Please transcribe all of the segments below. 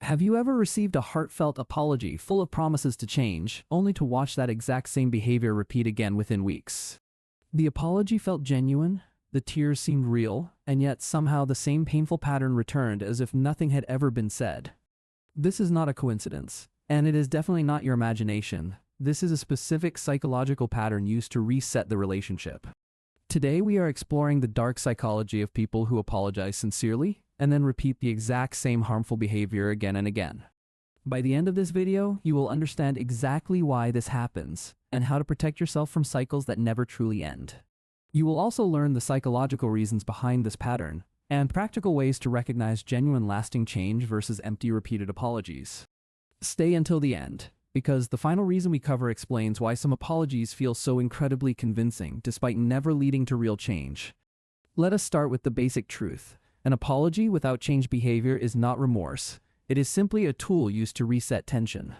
Have you ever received a heartfelt apology full of promises to change, only to watch that exact same behavior repeat again within weeks? The apology felt genuine, the tears seemed real, and yet somehow the same painful pattern returned as if nothing had ever been said. This is not a coincidence, and it is definitely not your imagination. This is a specific psychological pattern used to reset the relationship. Today we are exploring the dark psychology of people who apologize sincerely and then repeat the exact same harmful behavior again and again. By the end of this video, you will understand exactly why this happens and how to protect yourself from cycles that never truly end. You will also learn the psychological reasons behind this pattern and practical ways to recognize genuine lasting change versus empty repeated apologies. Stay until the end, because the final reason we cover explains why some apologies feel so incredibly convincing despite never leading to real change. Let us start with the basic truth. An apology without changed behavior is not remorse. It is simply a tool used to reset tension.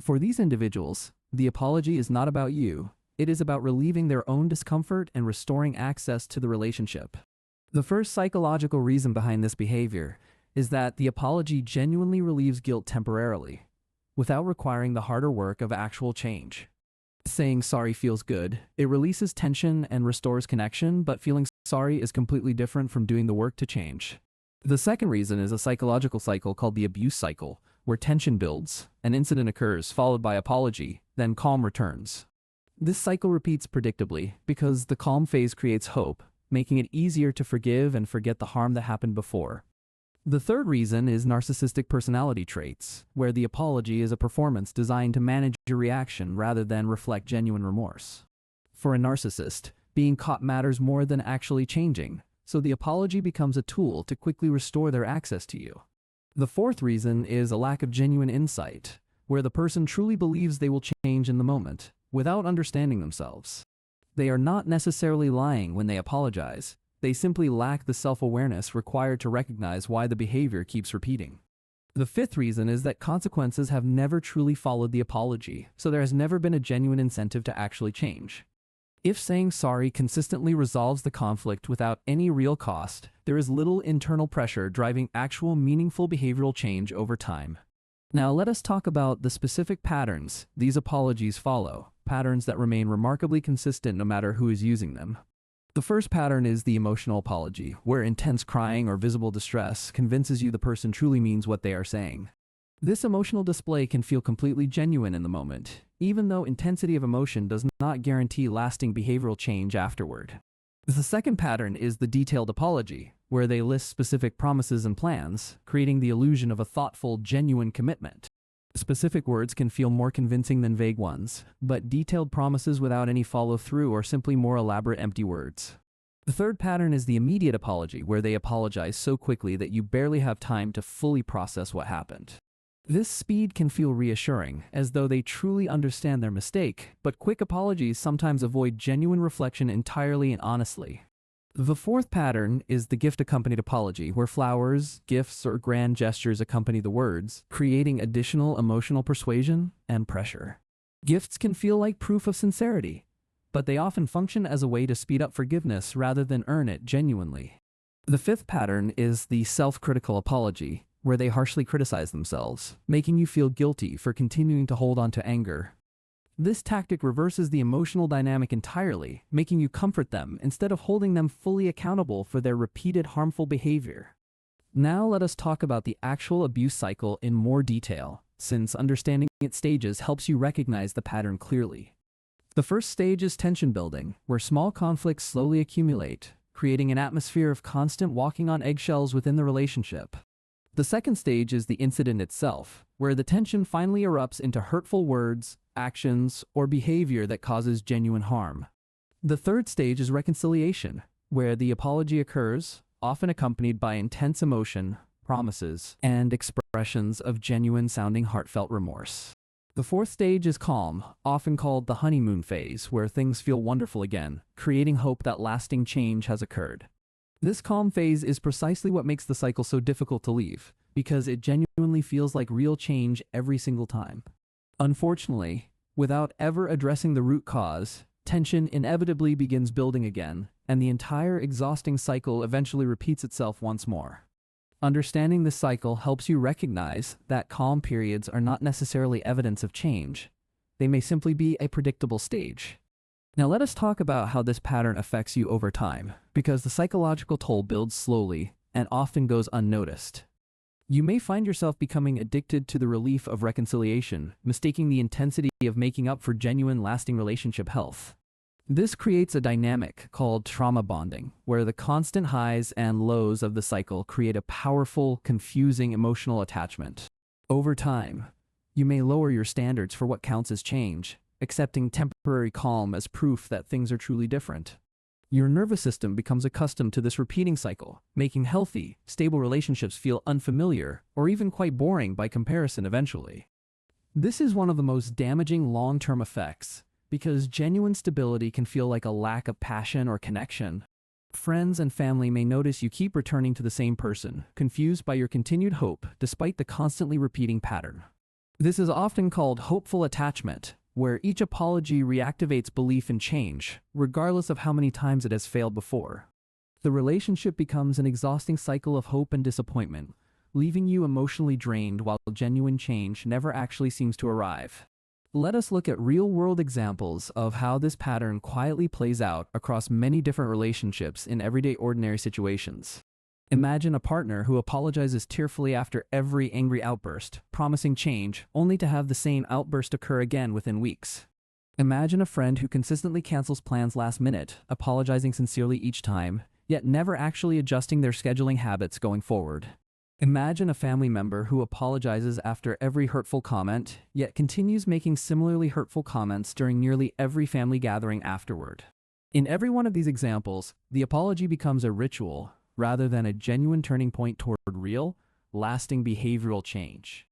For these individuals, the apology is not about you. It is about relieving their own discomfort and restoring access to the relationship. The first psychological reason behind this behavior is that the apology genuinely relieves guilt temporarily, without requiring the harder work of actual change. Saying sorry feels good. It releases tension and restores connection, but feeling sorry is completely different from doing the work to change. The second reason is a psychological cycle called the abuse cycle, where tension builds, an incident occurs followed by apology, then calm returns. This cycle repeats predictably because the calm phase creates hope, making it easier to forgive and forget the harm that happened before. The third reason is narcissistic personality traits, where the apology is a performance designed to manage your reaction rather than reflect genuine remorse. For a narcissist, being caught matters more than actually changing, so the apology becomes a tool to quickly restore their access to you. The fourth reason is a lack of genuine insight, where the person truly believes they will change in the moment, without understanding themselves. They are not necessarily lying when they apologize. They simply lack the self-awareness required to recognize why the behavior keeps repeating. The fifth reason is that consequences have never truly followed the apology, so there has never been a genuine incentive to actually change. If saying sorry consistently resolves the conflict without any real cost, there is little internal pressure driving actual meaningful behavioral change over time. Now let us talk about the specific patterns these apologies follow, patterns that remain remarkably consistent no matter who is using them. The first pattern is the emotional apology, where intense crying or visible distress convinces you the person truly means what they are saying. This emotional display can feel completely genuine in the moment, even though intensity of emotion does not guarantee lasting behavioral change afterward. The second pattern is the detailed apology, where they list specific promises and plans, creating the illusion of a thoughtful, genuine commitment. Specific words can feel more convincing than vague ones, but detailed promises without any follow-through are simply more elaborate empty words. The third pattern is the immediate apology, where they apologize so quickly that you barely have time to fully process what happened. This speed can feel reassuring, as though they truly understand their mistake, but quick apologies sometimes avoid genuine reflection entirely and honestly. The fourth pattern is the gift-accompanied apology, where flowers, gifts, or grand gestures accompany the words, creating additional emotional persuasion and pressure. Gifts can feel like proof of sincerity, but they often function as a way to speed up forgiveness rather than earn it genuinely. The fifth pattern is the self-critical apology, where they harshly criticize themselves, making you feel guilty for continuing to hold on to anger. This tactic reverses the emotional dynamic entirely, making you comfort them instead of holding them fully accountable for their repeated harmful behavior. Now let us talk about the actual abuse cycle in more detail, since understanding its stages helps you recognize the pattern clearly. The first stage is tension building, where small conflicts slowly accumulate, creating an atmosphere of constant walking on eggshells within the relationship. The second stage is the incident itself, where the tension finally erupts into hurtful words, actions, or behavior that causes genuine harm. The third stage is reconciliation, where the apology occurs, often accompanied by intense emotion, promises, and expressions of genuine-sounding heartfelt remorse. The fourth stage is calm, often called the honeymoon phase, where things feel wonderful again, creating hope that lasting change has occurred. This calm phase is precisely what makes the cycle so difficult to leave, because it genuinely feels like real change every single time. Unfortunately, without ever addressing the root cause, tension inevitably begins building again, and the entire exhausting cycle eventually repeats itself once more. Understanding this cycle helps you recognize that calm periods are not necessarily evidence of change. They may simply be a predictable stage. Now let us talk about how this pattern affects you over time, because the psychological toll builds slowly and often goes unnoticed. You may find yourself becoming addicted to the relief of reconciliation, mistaking the intensity of making up for genuine, lasting relationship health. This creates a dynamic called trauma bonding, where the constant highs and lows of the cycle create a powerful, confusing emotional attachment. Over time, you may lower your standards for what counts as change, accepting temporary calm as proof that things are truly different. Your nervous system becomes accustomed to this repeating cycle, making healthy, stable relationships feel unfamiliar or even quite boring by comparison eventually. This is one of the most damaging long-term effects, because genuine stability can feel like a lack of passion or connection. Friends and family may notice you keep returning to the same person, confused by your continued hope despite the constantly repeating pattern. This is often called hopeful attachment, where each apology reactivates belief in change, regardless of how many times it has failed before. The relationship becomes an exhausting cycle of hope and disappointment, leaving you emotionally drained while genuine change never actually seems to arrive. Let us look at real-world examples of how this pattern quietly plays out across many different relationships in everyday ordinary situations. Imagine a partner who apologizes tearfully after every angry outburst, promising change, only to have the same outburst occur again within weeks. Imagine a friend who consistently cancels plans last minute, apologizing sincerely each time, yet never actually adjusting their scheduling habits going forward. Imagine a family member who apologizes after every hurtful comment, yet continues making similarly hurtful comments during nearly every family gathering afterward. In every one of these examples, the apology becomes a ritual, rather than a genuine turning point toward real, lasting behavioral change.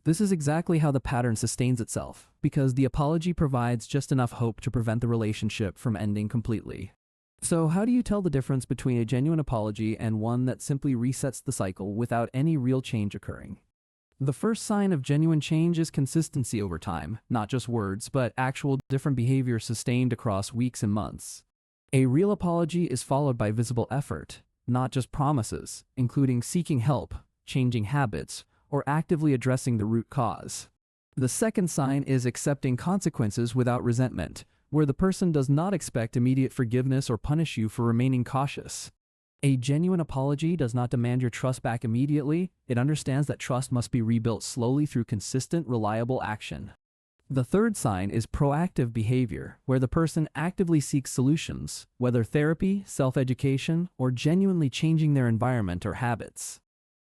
This is exactly how the pattern sustains itself, because the apology provides just enough hope to prevent the relationship from ending completely. So how do you tell the difference between a genuine apology and one that simply resets the cycle without any real change occurring? The first sign of genuine change is consistency over time, not just words, but actual different behavior sustained across weeks and months. A real apology is followed by visible effort, not just promises, including seeking help, changing habits, or actively addressing the root cause. The second sign is accepting consequences without resentment, where the person does not expect immediate forgiveness or punish you for remaining cautious. A genuine apology does not demand your trust back immediately. It understands that trust must be rebuilt slowly through consistent, reliable action. The third sign is proactive behavior, where the person actively seeks solutions, whether therapy, self-education, or genuinely changing their environment or habits.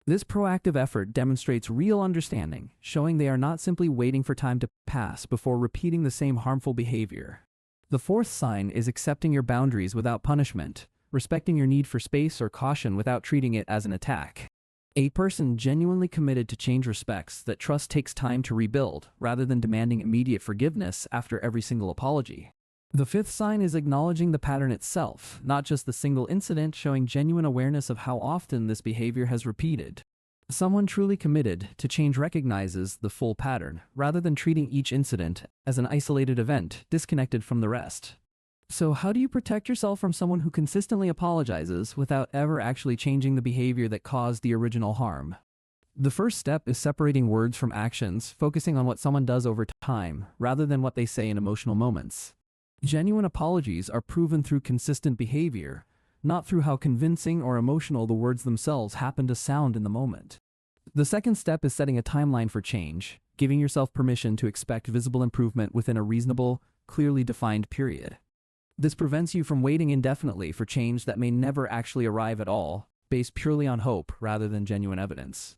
This proactive effort demonstrates real understanding, showing they are not simply waiting for time to pass before repeating the same harmful behavior. The fourth sign is accepting your boundaries without punishment, respecting your need for space or caution without treating it as an attack. A person genuinely committed to change respects that trust takes time to rebuild, rather than demanding immediate forgiveness after every single apology. The fifth sign is acknowledging the pattern itself, not just the single incident, showing genuine awareness of how often this behavior has repeated. Someone truly committed to change recognizes the full pattern, rather than treating each incident as an isolated event, disconnected from the rest. So how do you protect yourself from someone who consistently apologizes without ever actually changing the behavior that caused the original harm? The first step is separating words from actions, focusing on what someone does over time, rather than what they say in emotional moments. Genuine apologies are proven through consistent behavior, not through how convincing or emotional the words themselves happen to sound in the moment. The second step is setting a timeline for change, giving yourself permission to expect visible improvement within a reasonable, clearly defined period. This prevents you from waiting indefinitely for change that may never actually arrive at all, based purely on hope rather than genuine evidence.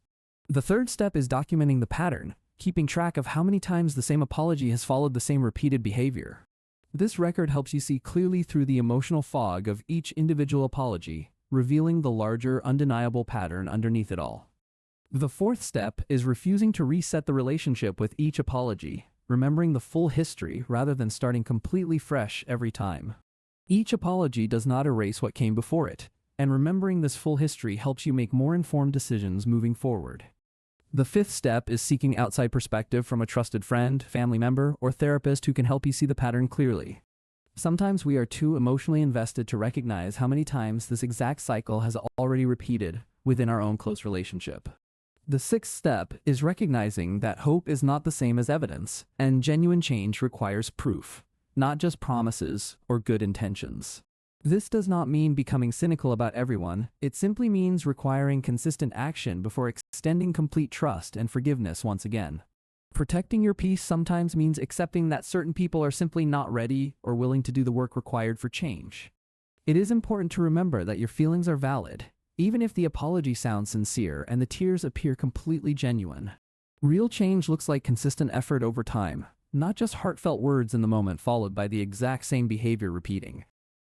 The third step is documenting the pattern, keeping track of how many times the same apology has followed the same repeated behavior. This record helps you see clearly through the emotional fog of each individual apology, revealing the larger, undeniable pattern underneath it all. The fourth step is refusing to reset the relationship with each apology, remembering the full history rather than starting completely fresh every time. Each apology does not erase what came before it, and remembering this full history helps you make more informed decisions moving forward. The fifth step is seeking outside perspective from a trusted friend, family member, or therapist who can help you see the pattern clearly. Sometimes we are too emotionally invested to recognize how many times this exact cycle has already repeated, within our own close relationship. The sixth step is recognizing that hope is not the same as evidence, and genuine change requires proof, not just promises or good intentions. This does not mean becoming cynical about everyone, it simply means requiring consistent action before extending complete trust and forgiveness once again. Protecting your peace sometimes means accepting that certain people are simply not ready or willing to do the work required for change. It is important to remember that your feelings are valid, even if the apology sounds sincere and the tears appear completely genuine. Real change looks like consistent effort over time, not just heartfelt words in the moment followed by the exact same behavior repeating.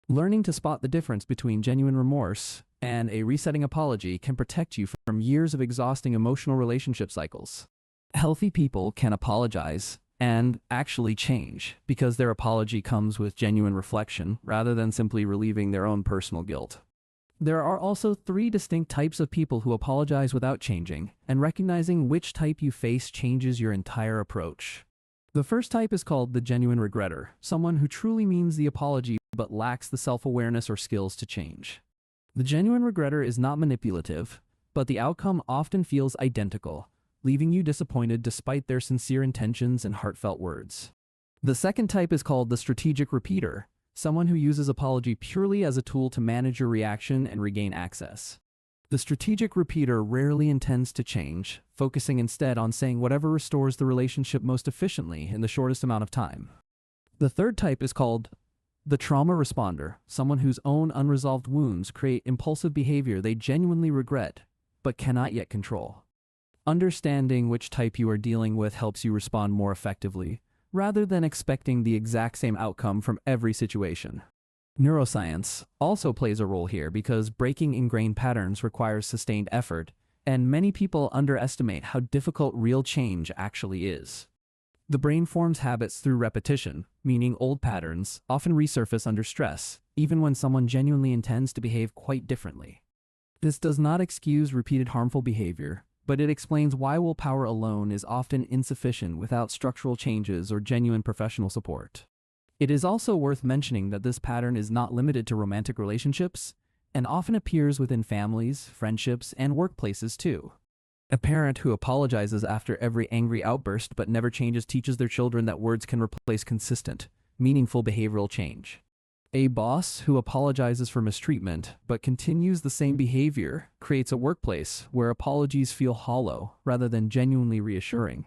Learning to spot the difference between genuine remorse and a resetting apology can protect you from years of exhausting emotional relationship cycles. Healthy people can apologize and actually change because their apology comes with genuine reflection rather than simply relieving their own personal guilt. There are also 3 distinct types of people who apologize without changing, and recognizing which type you face changes your entire approach. The first type is called the genuine regretter, someone who truly means the apology but lacks the self-awareness or skills to change. The genuine regretter is not manipulative, but the outcome often feels identical, leaving you disappointed despite their sincere intentions and heartfelt words. The second type is called the strategic repeater, someone who uses apology purely as a tool to manage your reaction and regain access. The strategic repeater rarely intends to change, focusing instead on saying whatever restores the relationship most efficiently in the shortest amount of time. The third type is called the trauma responder, someone whose own unresolved wounds create impulsive behavior they genuinely regret, but cannot yet control. Understanding which type you are dealing with helps you respond more effectively, rather than expecting the exact same outcome from every situation. Neuroscience also plays a role here because breaking ingrained patterns requires sustained effort, and many people underestimate how difficult real change actually is. The brain forms habits through repetition, meaning old patterns often resurface under stress, even when someone genuinely intends to behave quite differently. This does not excuse repeated harmful behavior, but it explains why willpower alone is often insufficient without structural changes or genuine professional support. It is also worth mentioning that this pattern is not limited to romantic relationships, and often appears within families, friendships, and workplaces too. A parent who apologizes after every angry outburst but never changes teaches their children that words can replace consistent, meaningful behavioral change. A boss who apologizes for mistreatment but continues the same behavior creates a workplace where apologies feel hollow rather than genuinely reassuring.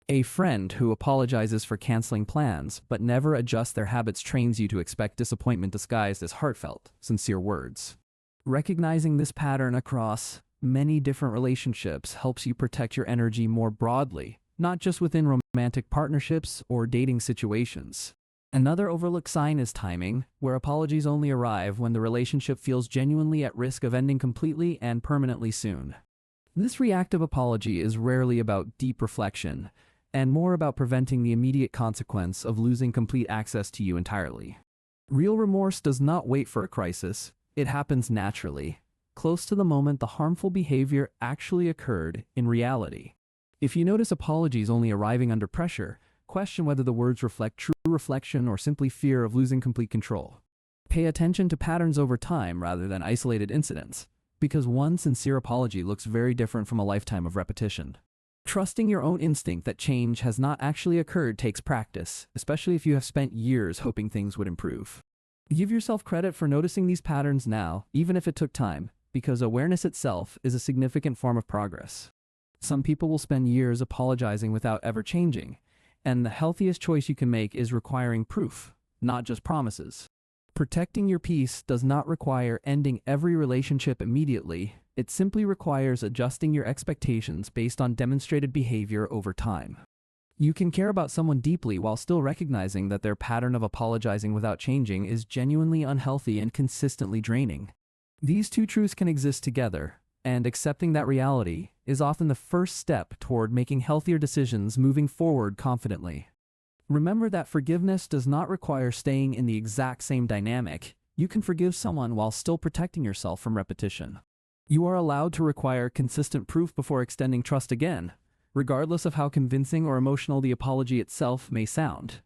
A friend who apologizes for canceling plans but never adjusts their habits trains you to expect disappointment disguised as heartfelt, sincere words. Recognizing this pattern across many different relationships helps you protect your energy more broadly, not just within romantic partnerships or dating situations. Another overlooked sign is timing, where apologies only arrive when the relationship feels genuinely at risk of ending completely and permanently soon. This reactive apology is rarely about deep reflection, and more about preventing the immediate consequence of losing complete access to you entirely. Real remorse does not wait for a crisis, it happens naturally, close to the moment the harmful behavior actually occurred in reality. If you notice apologies only arriving under pressure, question whether the words reflect true reflection or simply fear of losing complete control. Pay attention to patterns over time rather than isolated incidents, because one sincere apology looks very different from a lifetime of repetition. Trusting your own instinct that change has not actually occurred takes practice, especially if you have spent years hoping things would improve. Give yourself credit for noticing these patterns now, even if it took time, because awareness itself is a significant form of progress. Some people will spend years apologizing without ever changing, and the healthiest choice you can make is requiring proof, not just promises. Protecting your peace does not require ending every relationship immediately. It simply requires adjusting your expectations based on demonstrated behavior over time. You can care about someone deeply while still recognizing that their pattern of apologizing without changing is genuinely unhealthy and consistently draining. These two truths can exist together, and accepting that reality is often the first step toward making healthier decisions moving forward confidently. Remember that forgiveness does not require staying in the exact same dynamic. You can forgive someone while still protecting yourself from repetition. You are allowed to require consistent proof before extending trust again, regardless of how convincing or emotional the apology itself may sound.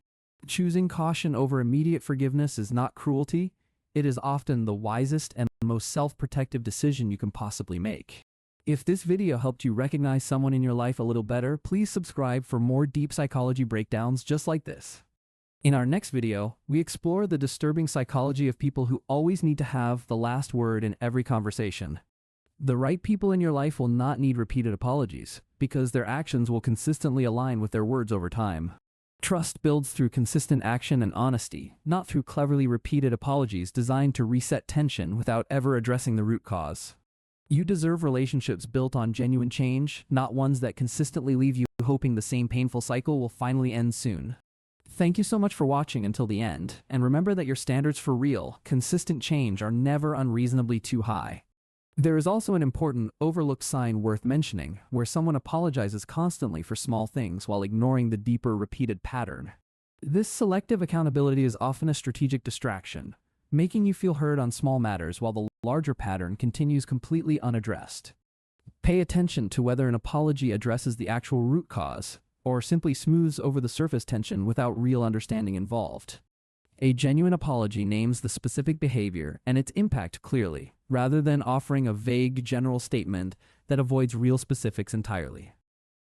Choosing caution over immediate forgiveness is not cruelty. It is often the wisest and most self-protective decision you can possibly make. If this video helped you recognize someone in your life a little better, please subscribe for more deep psychology breakdowns just like this. In our next video, we explore the disturbing psychology of people who always need to have the last word in every conversation. The right people in your life will not need repeated apologies, because their actions will consistently align with their words over time. Trust builds through consistent action and honesty, not through cleverly repeated apologies designed to reset tension without ever addressing the root cause. You deserve relationships built on genuine change, not ones that consistently leave you hoping the same painful cycle will finally end soon. Thank you so much for watching until the end, and remember that your standards for real, consistent change are never unreasonably too high. There is also an important, overlooked sign worth mentioning, where someone apologizes constantly for small things while ignoring the deeper, repeated pattern. This selective accountability is often a strategic distraction, making you feel heard on small matters while the larger pattern continues completely unaddressed. Pay attention to whether an apology addresses the actual root cause, or simply smooths over the surface tension without real understanding involved. A genuine apology names the specific behavior and its impact clearly, rather than offering a vague general statement that avoids real specifics entirely.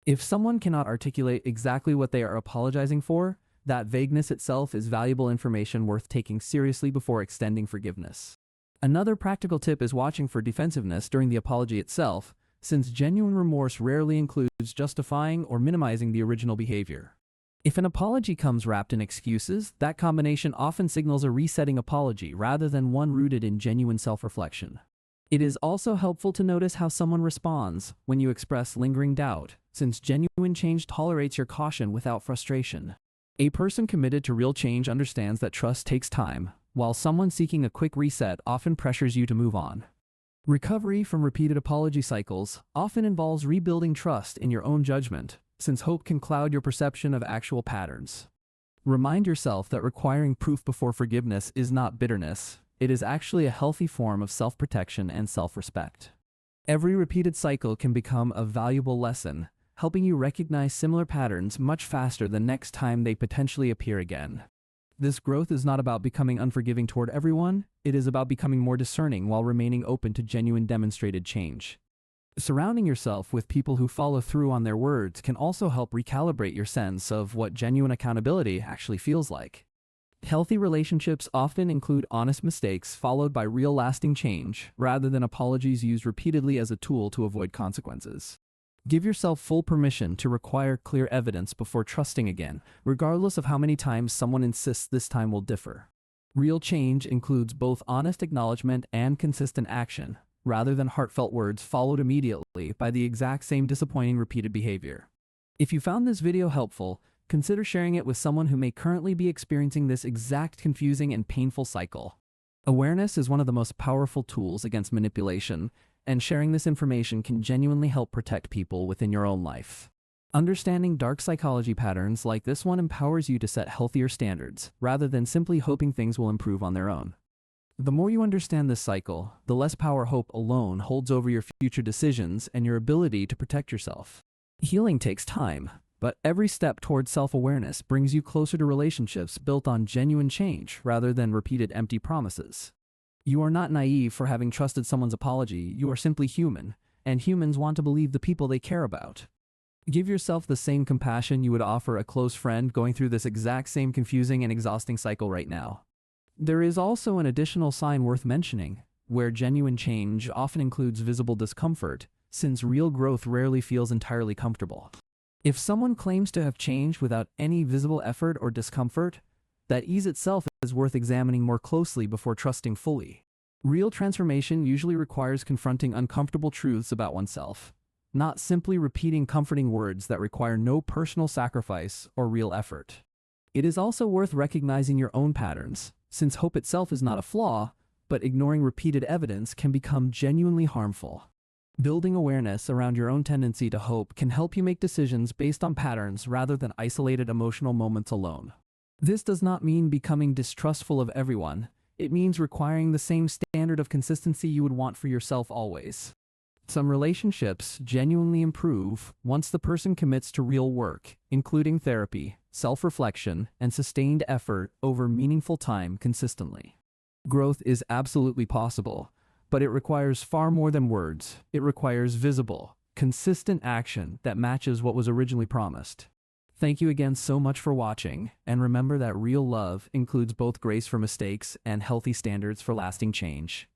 If someone cannot articulate exactly what they are apologizing for, that vagueness itself is valuable information worth taking seriously before extending forgiveness. Another practical tip is watching for defensiveness during the apology itself, since genuine remorse rarely includes justifying or minimizing the original behavior. If an apology comes wrapped in excuses, that combination often signals a resetting apology rather than one rooted in genuine self-reflection. It is also helpful to notice how someone responds when you express lingering doubt, since genuine change tolerates your caution without frustration. A person committed to real change understands that trust takes time, while someone seeking a quick reset often pressures you to move on. Recovery from repeated apology cycles often involves rebuilding trust in your own judgment, since hope can cloud your perception of actual patterns. Remind yourself that requiring proof before forgiveness is not bitterness. It is actually a healthy form of self-protection and self-respect. Every repeated cycle can become a valuable lesson, helping you recognize similar patterns much faster the next time they potentially appear again. This growth is not about becoming unforgiving toward everyone, it is about becoming more discerning while remaining open to genuine demonstrated change. Surrounding yourself with people who follow through on their words can also help recalibrate your sense of what genuine accountability actually feels like. Healthy relationships often include honest mistakes followed by real lasting change, rather than apologies used repeatedly as a tool to avoid consequences. Give yourself full permission to require clear evidence before trusting again, regardless of how many times someone insists this time will differ. Real change includes both honest acknowledgement and consistent action, rather than heartfelt words followed immediately by the exact same disappointing repeated behavior. If you found this video helpful, consider sharing it with someone who may currently be experiencing this exact confusing and painful cycle. Awareness is one of the most powerful tools against manipulation, and sharing this information can genuinely help protect people within your own life. Understanding dark psychology patterns like this one empowers you to set healthier standards, rather than simply hoping things will improve on their own. The more you understand this cycle, the less power hope alone holds over your future decisions and your ability to protect yourself. Healing takes time, but every step towards self-awareness brings you closer to relationships built on genuine change rather than repeated empty promises. You are not naive for having trusted someone's apology, you are simply human, and humans want to believe the people they care about. Give yourself the same compassion you would offer a close friend going through this exact same confusing and exhausting cycle right now. There is also an additional sign worth mentioning, where genuine change often includes visible discomfort, since real growth rarely feels entirely comfortable. If someone claims to have changed without any visible effort or discomfort, that ease itself is worth examining more closely before trusting fully. Real transformation usually requires confronting uncomfortable truths about oneself, not simply repeating comforting words that require no personal sacrifice or real effort. It is also worth recognizing your own patterns, since hope itself is not a flaw, but ignoring repeated evidence can become genuinely harmful. Building awareness around your own tendency to hope can help you make decisions based on patterns rather than isolated emotional moments alone. This does not mean becoming distrustful of everyone. It means requiring the same standard of consistency you would want for yourself always. Some relationships genuinely improve once the person commits to real work, including therapy, self-reflection, and sustained effort over meaningful time consistently. Growth is absolutely possible, But it requires far more than words. It requires visible, consistent action that matches what was originally promised. Thank you again so much for watching, and remember that real love includes both grace for mistakes and healthy standards for lasting change.